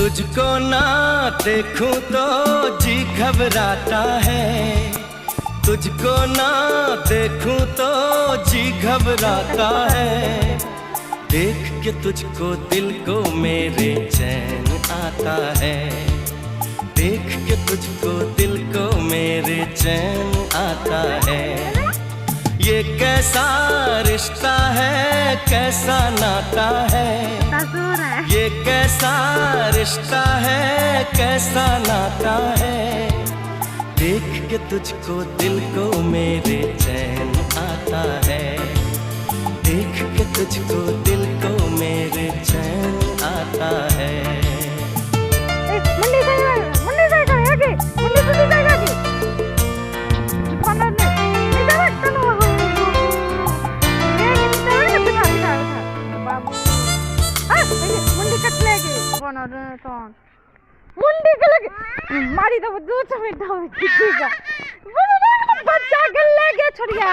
तुझको ना देखूं तो जी घबराता है, तुझको ना देखूं तो जी घबराता है। देख के तुझको दिल को मेरे चैन आता है, देख के तुझको दिल को मेरे चैन आता है। ये कैसा रिश्ता है, कैसा नाता है, ये कैसा रिश्ता है, कैसा नाता है। देख के तुझको दिल को मेरे चैन आता है, देख के तुझको दिल को मेरे चैन आता है। मुंडी के लगे मारी तो दूध से मीठा हो बच्चा गले के छोड़िया।